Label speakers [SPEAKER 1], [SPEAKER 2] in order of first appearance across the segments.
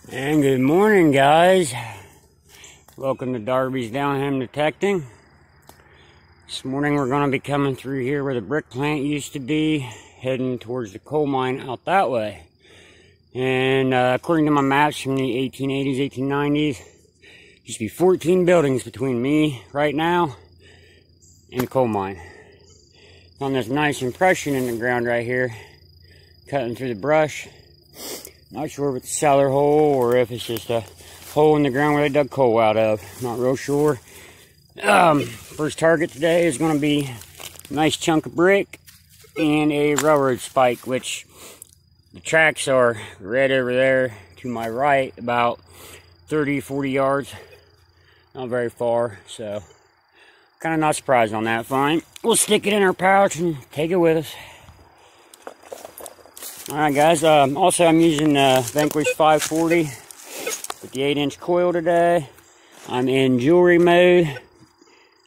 [SPEAKER 1] And good morning, guys. Welcome to Darby's Downham Detecting. This morning we're going to be coming through here where the brick plant used to be, heading towards the coal mine out that way. And according to my maps from the 1880s, 1890s, there used to be 14 buildings between me right now and the coal mine. Found this nice impression in the ground right here, cutting through the brush. Not sure if it's a cellar hole or if it's just a hole in the ground where they dug coal out of. Not real sure. First target today is going to be a nice chunk of brick and a railroad spike, which the tracks are right over there to my right, about 30-40 yards. Not very far, so kind of not surprised on that find. We'll stick it in our pouch and take it with us. Alright guys, also I'm using Vanquish 540 with the 8-inch coil today. I'm in jewelry mode,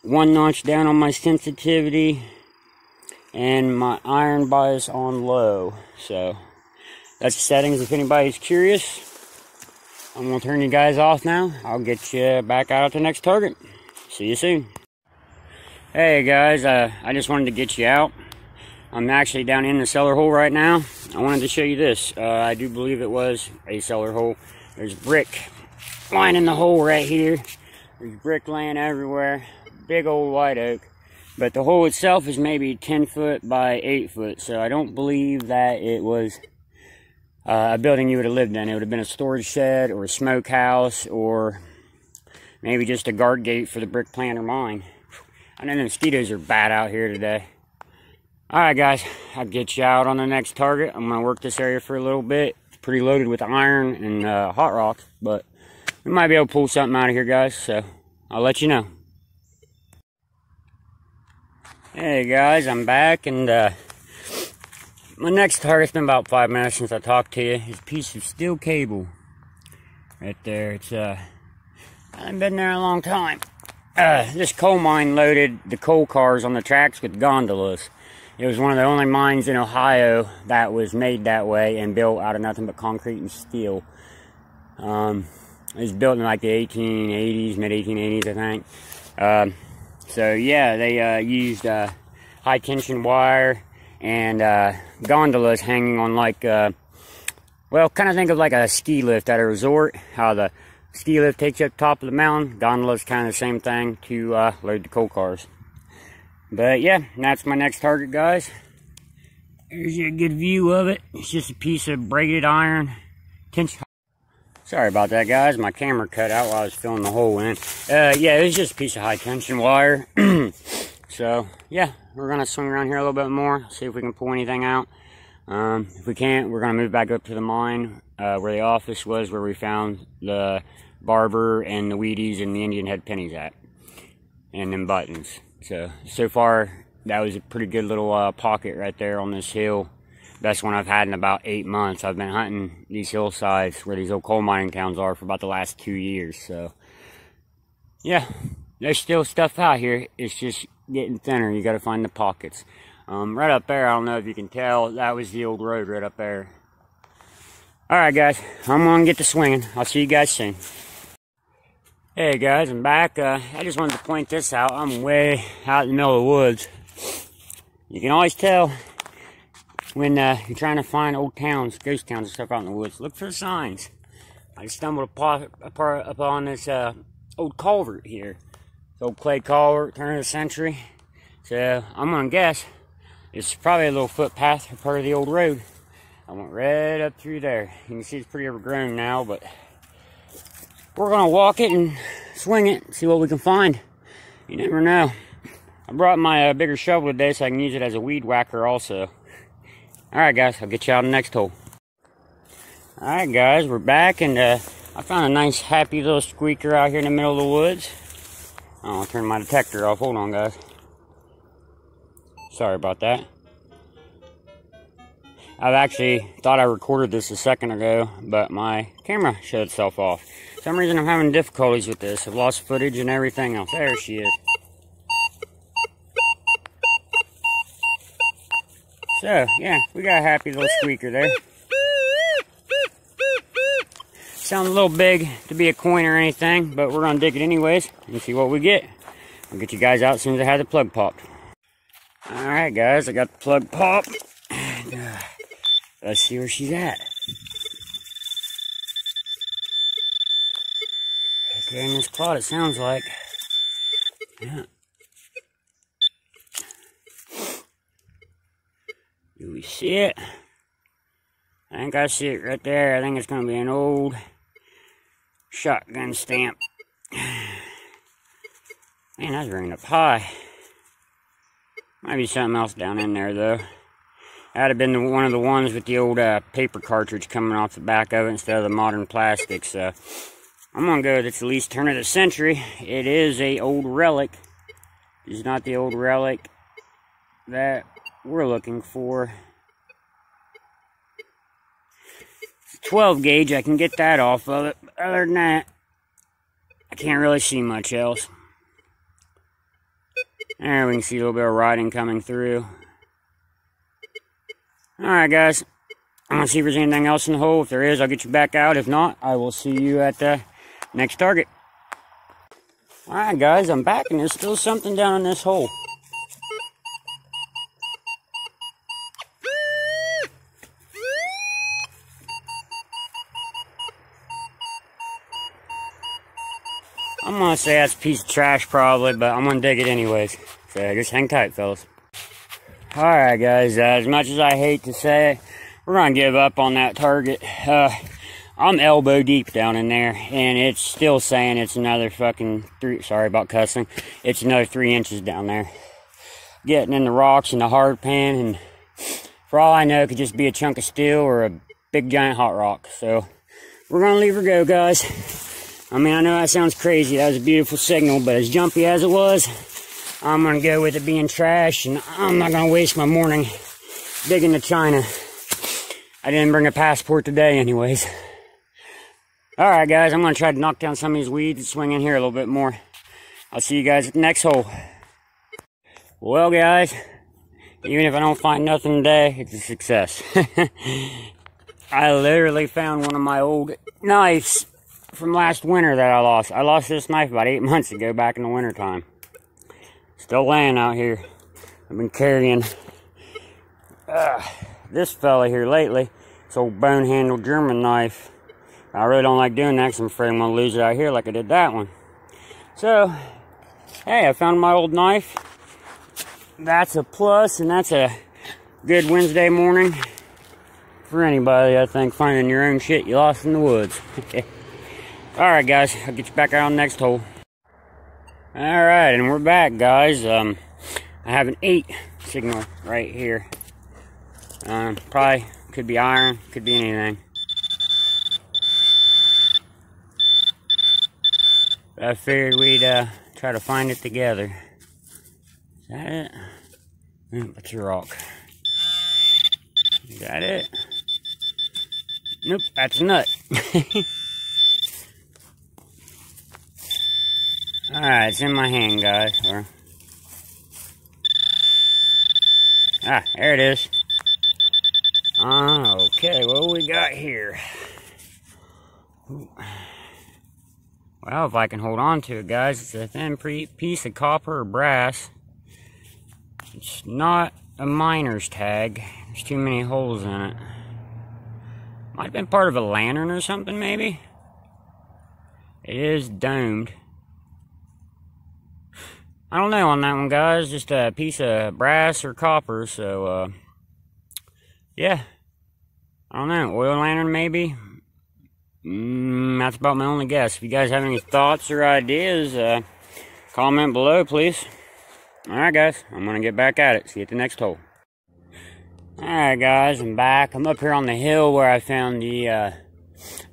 [SPEAKER 1] 1 notch down on my sensitivity, and my iron bias on low. So that's the settings if anybody's curious. I'm going to turn you guys off now. I'll get you back out at the next target. See you soon. Hey guys, I just wanted to get you out. I'm actually down in the cellar hole right now. I wanted to show you this. I do believe it was a cellar hole. There's brick lining the hole right here. There's brick laying everywhere. Big old white oak. But the hole itself is maybe 10 foot by 8 foot. So I don't believe that it was a building you would have lived in. It would have been a storage shed or a smokehouse or maybe just a guard gate for the brick plant or mine. I know the mosquitoes are bad out here today. Alright guys, I'll get you out on the next target. I'm going to work this area for a little bit. It's pretty loaded with iron and hot rocks, but we might be able to pull something out of here, guys, so I'll let you know. Hey guys, I'm back, and my next target's been about 5 minutes since I talked to you. It's a piece of steel cable right there. It's I haven't been there a long time. This coal mine loaded the coal cars on the tracks with gondolas. It was one of the only mines in Ohio that was made that way and built out of nothing but concrete and steel. It was built in like the 1880s, mid-1880s, I think. So yeah, they used high tension wire and gondolas hanging on like, well, kind of think of like a ski lift at a resort. How the ski lift takes you up top of the mountain. Gondolas kind of the same thing to load the coal cars. But yeah, that's my next target, guys. Here's a good view of it. It's just a piece of braided iron. Sorry about that, guys. My camera cut out while I was filling the hole in. Yeah, it was just a piece of high tension wire. So yeah, we're gonna swing around here a little bit more, see if we can pull anything out. If we can't, we're gonna move back up to the mine where the office was, where we found the barber and the Wheaties and the Indian head pennies at, and them buttons. So far, that was a pretty good little pocket right there on this hill. Best one I've had in about 8 months. I've been hunting these hillsides where these old coal mining towns are for about the last 2 years. So, yeah, there's still stuff out here. It's just getting thinner. You got to find the pockets. Right up there, I don't know if you can tell, that was the old road right up there. Alright, guys, I'm going to get to swinging. I'll see you guys soon. Hey guys, I'm back. I just wanted to point this out. I'm way out in the middle of the woods. You can always tell when you're trying to find old towns, ghost towns and stuff out in the woods. Look for the signs. I stumbled upon this old culvert here. This old clay culvert, turn of the century. So I'm gonna guess it's probably a little footpath or part of the old road. I went right up through there. You can see it's pretty overgrown now, but we're gonna walk it and swing it, see what we can find. You never know. I brought my bigger shovel today so I can use it as a weed whacker also. Alright guys, I'll get you out on the next hole. Alright guys, we're back, and I found a nice happy little squeaker out here in the middle of the woods. Oh, I'll turn my detector off. Hold on guys. Sorry about that. I've actually thought I recorded this a second ago, but my camera shut itself off. For some reason I'm having difficulties with this. I've lost footage and everything else. There she is. So, yeah, we got a happy little squeaker there. sounds a little big to be a coin or anything, but we're gonna dig it anyways and see what we get. I'll get you guys out as soon as I have the plug popped. Alright guys, I got the plug popped. And, let's see where she's at. Right there in this clod, it sounds like. Yeah. Do we see it? I think I see it right there. I think it's going to be an old shotgun stamp. Man, that's ringing up high. Might be something else down in there, though. That'd have been one of the ones with the old paper cartridge coming off the back of it instead of the modern plastic. So I'm going to go with it's at least turn of the century. It is a old relic. It's not the old relic that we're looking for. 12 gauge, I can get that off of it. Other than that, I can't really see much else. There, we can see a little bit of writing coming through. Alright guys, I'm going to see if there's anything else in the hole. If there is, I'll get you back out. If not, I will see you at the next target. Alright guys, I'm back and there's still something down in this hole. I'm going to say that's a piece of trash probably, but I'm going to dig it anyways. So just hang tight, fellas. Alright guys, as much as I hate to say it, we're going to give up on that target. I'm elbow deep down in there, and it's still saying it's another fucking sorry about cussing, it's another 3 inches down there. Getting in the rocks and the hard pan, and for all I know, it could just be a chunk of steel or a big giant hot rock. So we're going to leave her go, guys. I mean, I know that sounds crazy. That was a beautiful signal, but as jumpy as it was, I'm going to go with it being trash, and I'm not going to waste my morning digging to China. I didn't bring a passport today anyways. Alright guys, I'm going to try to knock down some of these weeds and swing in here a little bit more. I'll see you guys at the next hole. Well guys, even if I don't find nothing today, it's a success. I literally found one of my old knives from last winter that I lost. I lost this knife about 8 months ago back in the winter time. Still laying out here. I've been carrying this fella here lately. This old bone-handled German knife. I really don't like doing that because I'm afraid I'm going to lose it out here like I did that one. So, hey, I found my old knife. That's a plus, and that's a good Wednesday morning for anybody, I think, finding your own shit you lost in the woods. Alright guys, I'll get you back out on the next hole. Alright, and we're back guys. I have an 8 signal right here. Probably could be iron, could be anything. But I figured we'd try to find it together. Is that it? That's a rock. Is that it? Nope, that's a nut. Alright, it's in my hand, guys. There it is. Okay, what we got here? Ooh. Well, if I can hold on to it, guys, it's a thin piece of copper or brass. It's not a miner's tag. There's too many holes in it. Might have been part of a lantern or something, maybe? It is domed. I don't know on that one, guys. Just a piece of brass or copper, so, yeah. I don't know. Oil lantern, maybe? That's about my only guess. If you guys have any thoughts or ideas, comment below, please. Alright, guys. I'm going to get back at it. See you at the next hole. Alright, guys. I'm back. I'm up here on the hill where I found the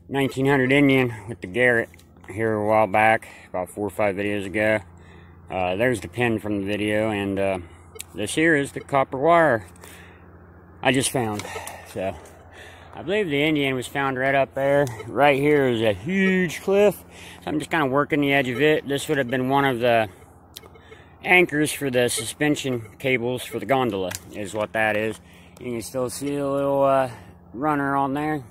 [SPEAKER 1] 1900 Indian with the Garrett here a while back, about 4 or 5 videos ago. There's the pin from the video, and this here is the copper wire I just found. So, I believe the Indian was found right up there. Right here is a huge cliff. So I'm just kind of working the edge of it. This would have been one of the anchors for the suspension cables for the gondola, is what that is. You can still see a little runner on there.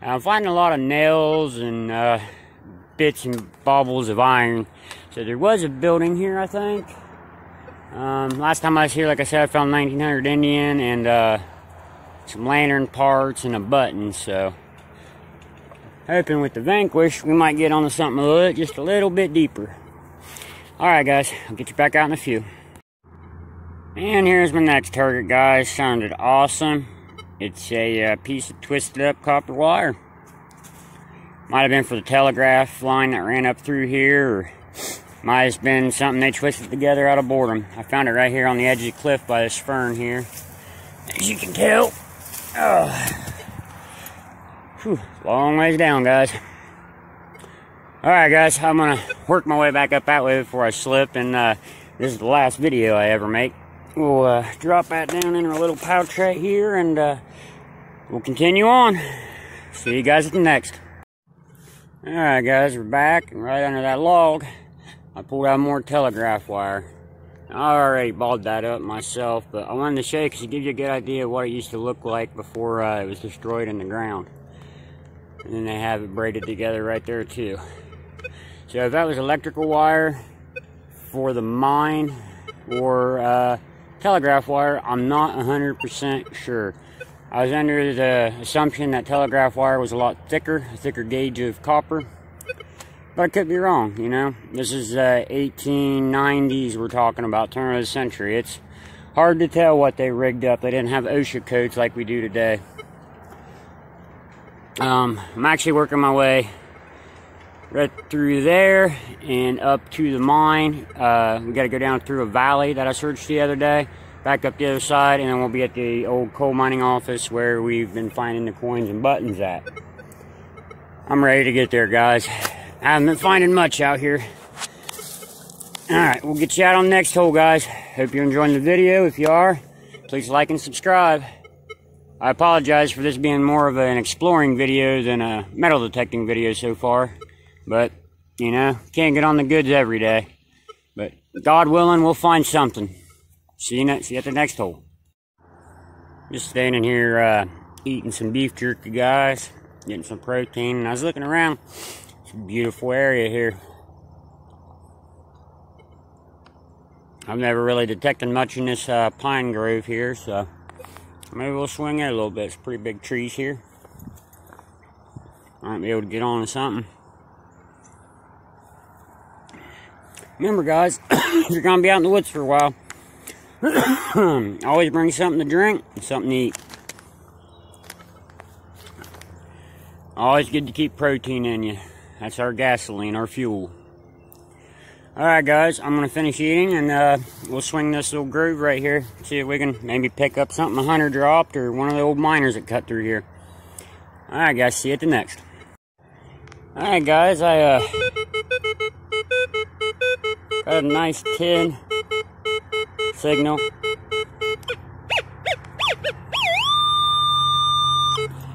[SPEAKER 1] I'm finding a lot of nails and bits and baubles of iron. So there was a building here, I think. Last time I was here, like I said, I found 1900 Indian and some lantern parts and a button. So hoping with the Vanquish we might get onto something just a little bit deeper. Alright guys, I'll get you back out in a few. And here's my next target, guys. Sounded awesome. It's a piece of twisted up copper wire. Might have been for the telegraph line that ran up through here, or might have been something they twisted together out of boredom. I found it right here on the edge of the cliff by this fern here. As you can tell. Long ways down, guys. Alright guys, I'm gonna work my way back up that way before I slip, and this is the last video I ever make. We'll drop that down in a little pouch right here, and we'll continue on. See you guys at the next. Alright guys, we're back, and right under that log, I pulled out more telegraph wire. I already balled that up myself, but I wanted to show you because it gives you a good idea of what it used to look like before it was destroyed in the ground. And then they have it braided together right there too. So if that was electrical wire for the mine or telegraph wire, I'm not 100% sure. I was under the assumption that telegraph wire was a lot thicker, a thicker gauge of copper. But I could be wrong, you know. This is 1890s we're talking about, turn of the century. It's hard to tell what they rigged up. They didn't have OSHA codes like we do today. I'm actually working my way right through there and up to the mine. We got to go down through a valley that I searched the other day, back up the other side, and then we'll be at the old coal mining office where we've been finding the coins and buttons at. I'm ready to get there, guys. I haven't been finding much out here. Alright, we'll get you out on the next hole, guys. Hope you're enjoying the video. If you are, please like and subscribe. I apologize for this being more of an exploring video than a metal detecting video so far. But, you know, can't get on the goods every day. But, God willing, we'll find something. See you at the next hole. Just standing here eating some beef jerky, guys. Getting some protein. And I was looking around. It's a beautiful area here. I've never really detected much in this pine grove here, so maybe we'll swing it a little bit. It's pretty big trees here. Might be able to get on to something. Remember, guys, if you're going to be out in the woods for a while, always bring something to drink and something to eat. Always good to keep protein in you. That's our gasoline, our fuel. Alright guys, I'm going to finish eating and we'll swing this little groove right here. See if we can maybe pick up something a hunter dropped or one of the old miners that cut through here. Alright guys, see you at the next. Alright guys, I got a nice tin signal.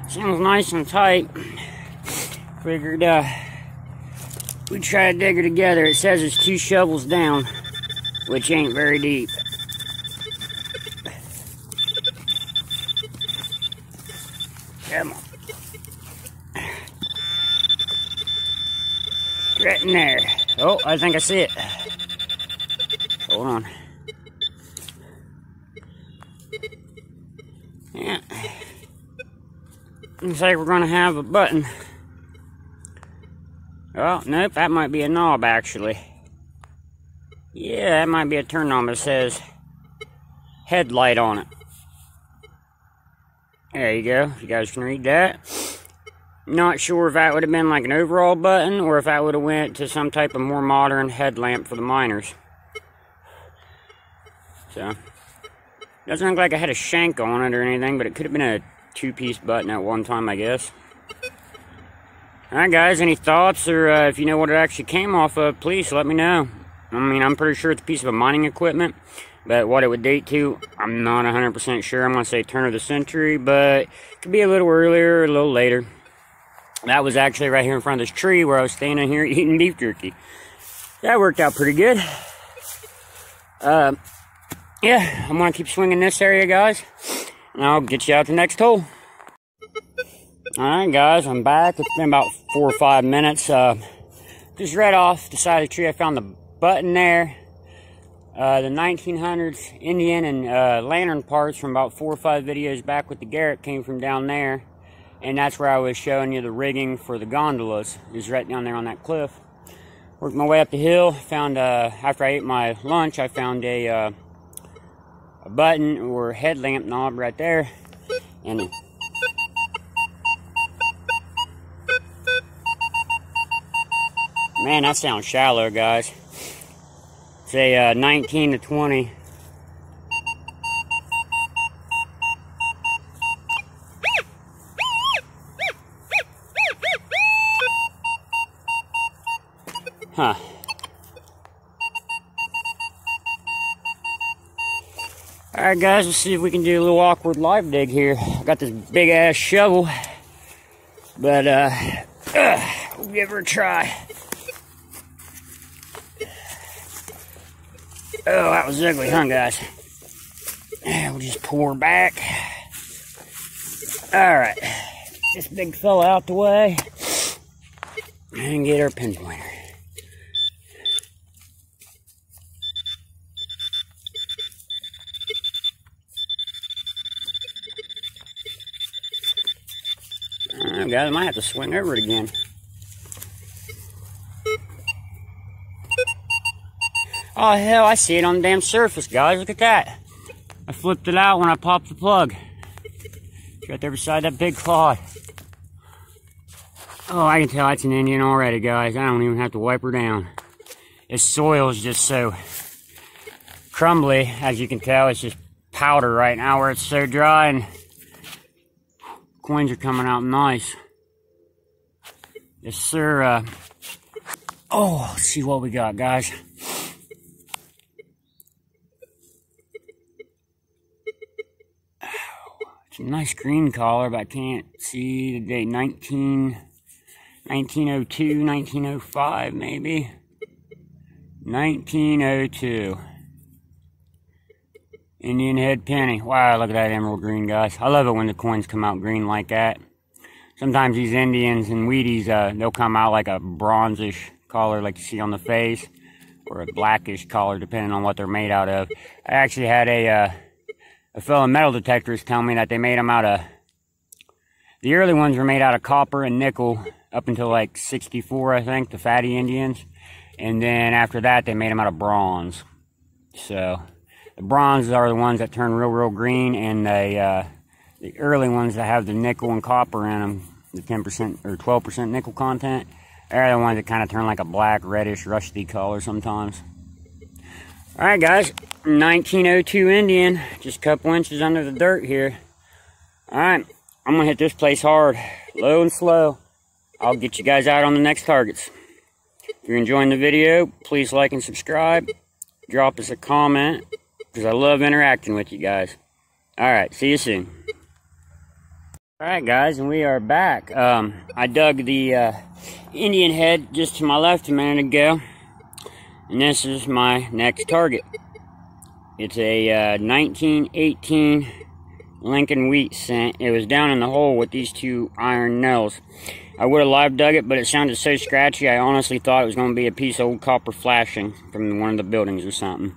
[SPEAKER 1] Sounds nice and tight. Figured we'd try to dig her together. It says it's 2 shovels down, which ain't very deep. Come on. Right in there. Oh, I think I see it. Hold on. Yeah. Looks like we're going to have a button. Oh, nope, that might be a knob, actually. Yeah, that might be a turn knob. It says headlight on it. There you go. You guys can read that. Not sure if that would have been like an overall button or if that would have went to some type of more modern headlamp for the miners. So, doesn't look like I had a shank on it or anything, but it could have been a 2-piece button at one time, I guess. Alright guys, any thoughts, or if you know what it actually came off of, please let me know. I mean, I'm pretty sure it's a piece of mining equipment, but what it would date to, I'm not 100% sure. I'm going to say turn of the century, but it could be a little earlier or a little later. That was actually right here in front of this tree where I was standing here eating beef jerky. That worked out pretty good. Yeah, I'm going to keep swinging this area, guys, and I'll get you out the next hole. Alright guys, I'm back. It's been about 4 or 5 minutes. Just right off the side of the tree, I found the button there. The 1900s Indian and lantern parts from about 4 or 5 videos back with the Garrett came from down there. And that's where I was showing you the rigging for the gondolas. It was right down there on that cliff. Worked my way up the hill. Found, after I ate my lunch, I found a button or headlamp knob right there. And man, that sounds shallow, guys. Say 19 to 20. Huh. Alright guys, let's see if we can do a little awkward live dig here. I got this big ass shovel, but we'll give her a try. Oh, that was ugly, huh, guys? We'll just pour back. Alright. Get this big fella out the way. And get our pinpointer. Alright, guys, I might have to swing over it again. Oh, hell, I see it on the damn surface, guys. Look at that. I flipped it out when I popped the plug. It's right there beside that big clod. Oh, I can tell that's an Indian already, guys. I don't even have to wipe her down. This soil is just so crumbly. As you can tell, it's just powder right now where it's so dry, and coins are coming out nice. Yes, sir. Oh, let's see what we got, guys. Nice green collar, but I can't see the date. 1902, 1905, maybe. 1902. Indian head penny. Wow, look at that emerald green, guys. I love it when the coins come out green like that. Sometimes these Indians and Wheaties, they'll come out like a bronzish color like you see on the face, or a blackish color, depending on what they're made out of. I actually had a fellow metal detectors tell me that they made them out of, the early ones were made out of copper and nickel up until like 64, I think, the fatty Indians. And then after that, they made them out of bronze. So the bronzes are the ones that turn real green, and the early ones that have the nickel and copper in them, the 10% or 12% nickel content, are the ones that kind of turn like a black, reddish, rusty color sometimes. Alright guys, 1902 Indian, just a couple inches under the dirt here. Alright, I'm going to hit this place hard, low and slow. I'll get you guys out on the next targets. If you're enjoying the video, please like and subscribe. Drop us a comment, because I love interacting with you guys. Alright, see you soon. Alright guys, and we are back. I dug the Indian head just to my left a minute ago. And this is my next target. It's a 1918 Lincoln wheat cent. It was down in the hole with these two iron nails. I would have live dug it, but it sounded so scratchy, I honestly thought it was going to be a piece of old copper flashing from one of the buildings or something.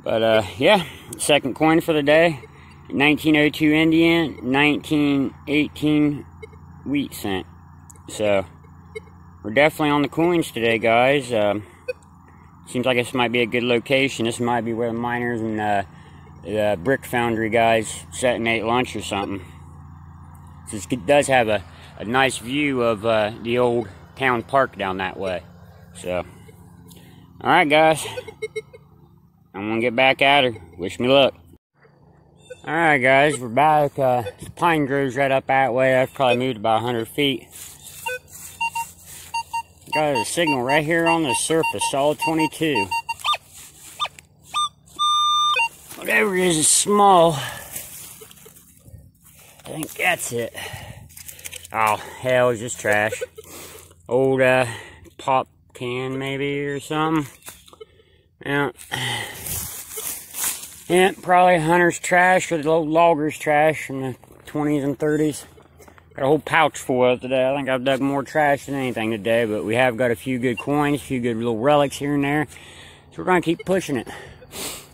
[SPEAKER 1] But, yeah, second coin for the day. 1902 Indian, 1918 wheat cent. So, we're definitely on the coins today, guys. Seems like this might be a good location. This might be where the miners and the brick foundry guys sat and ate lunch or something. This does have a nice view of the old town park down that way. So, alright guys. I'm going to get back at her. Wish me luck. Alright guys, we're back. Pine groves right up that way. I've probably moved about 100 feet. Got a signal right here on the surface, solid 22. Whatever it is small. I think that's it. Oh, hell, it's just trash. Old pop can maybe or something. Yeah. Yeah, probably hunter's trash or the old logger's trash from the 20s and 30s. Got a whole pouch full of it today. I think I've dug more trash than anything today, but we have got a few good coins, a few good little relics here and there. So we're going to keep pushing it.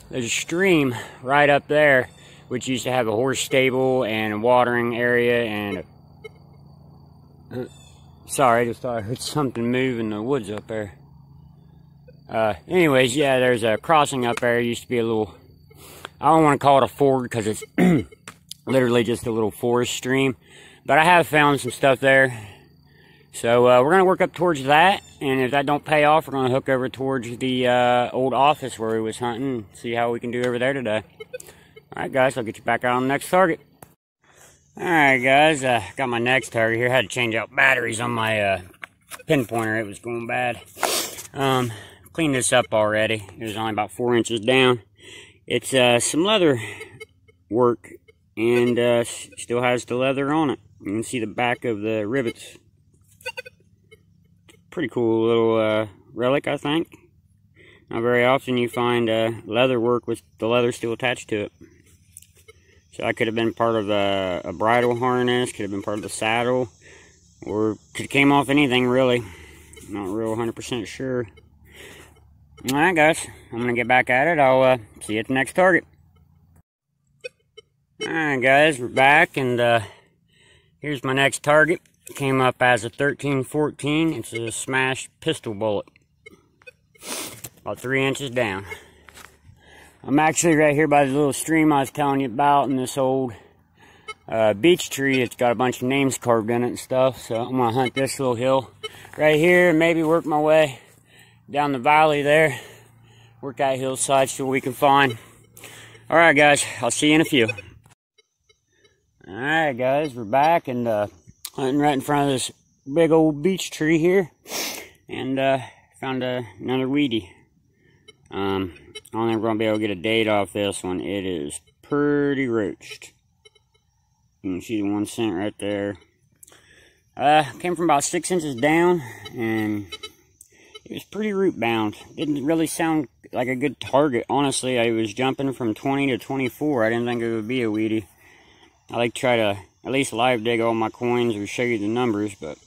[SPEAKER 1] There's a stream right up there, which used to have a horse stable and a watering area and sorry, I just thought I heard something move in the woods up there. Anyways, yeah, there's a crossing up there. It used to be a little, I don't want to call it a ford because it's literally just a little forest stream. But I have found some stuff there. So we're going to work up towards that. And if that don't pay off, we're going to hook over towards the old office where we was hunting and see how we can do over there today. Alright guys, I'll get you back out on the next target. Alright guys, got my next target here. Had to change out batteries on my pinpointer. It was going bad. Cleaned this up already. It was only about 4 inches down. It's some leather work and still has the leather on it. You can see the back of the rivets. Pretty cool little relic, I think. Not very often you find leather work with the leather still attached to it. So that could have been part of a bridle harness, could have been part of the saddle, or could have came off anything really. Not real 100% sure. Alright guys, I'm going to get back at it. I'll see you at the next target. Alright guys, we're back and here's my next target. Came up as a 1314. It's a smashed pistol bullet. About 3 inches down. I'm actually right here by the little stream I was telling you about in this old beech tree. It's got a bunch of names carved in it and stuff. So I'm going to hunt this little hill right here and maybe work my way down the valley there. Work that hillside, see what we can find. Alright guys, I'll see you in a few. Alright guys, we're back and hunting right in front of this big old beech tree here. And found another weedy. I don't think we're going to be able to get a date off this one. It is pretty roached. You can see the 1 cent right there. Came from about 6 inches down, and it was pretty root bound. Didn't really sound like a good target. Honestly, I was jumping from 20 to 24. I didn't think it would be a weedy. I like to try to at least live dig all my coins or show you the numbers, but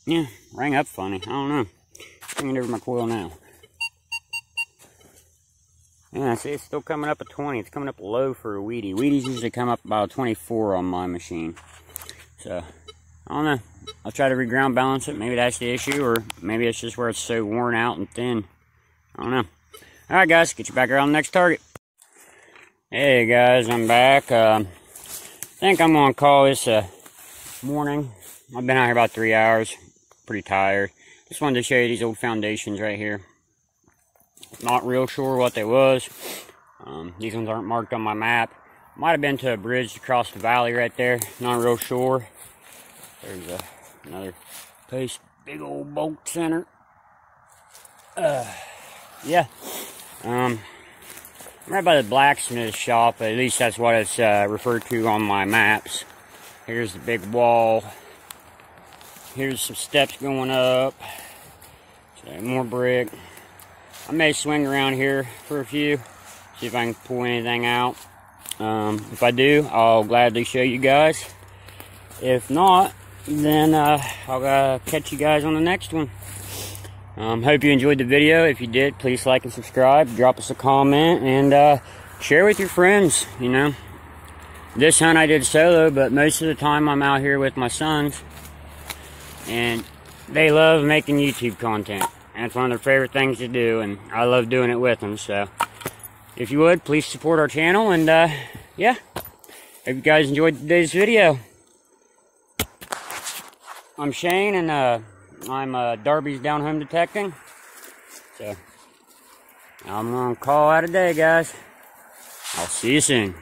[SPEAKER 1] yeah, rang up funny. I don't know. Bringing it over my coil now. Yeah, see, it's still coming up at 20. It's coming up low for a weedy. Weedies usually come up about 24 on my machine. So, I don't know. I'll try to reground balance it. Maybe that's the issue, or maybe it's just where it's so worn out and thin. I don't know. Alright guys, get you back around the next target. Hey guys, I'm back. I think I'm going to call this a morning. I've been out here about 3 hours. Pretty tired. Just wanted to show you these old foundations right here. Not real sure what they was. These ones aren't marked on my map. Might have been to a bridge across the valley right there. Not real sure. There's another place. Big old bolt center. Yeah. Right by the blacksmith shop. At least that's what it's referred to on my maps. Here's the big wall. Here's some steps going up. So more brick. I may swing around here for a few. See if I can pull anything out. If I do, I'll gladly show you guys. If not, then I'll catch you guys on the next one. Hope you enjoyed the video. If you did, please like and subscribe. Drop us a comment and share with your friends. You know, this hunt I did solo, but most of the time I'm out here with my sons, and they love making YouTube content. And it's one of their favorite things to do, and I love doing it with them. So, if you would, please support our channel, and yeah, hope you guys enjoyed today's video. I'm Shane, and I'm Darby's Down Home Detecting. So, I'm gonna call out a day, guys. I'll see you soon.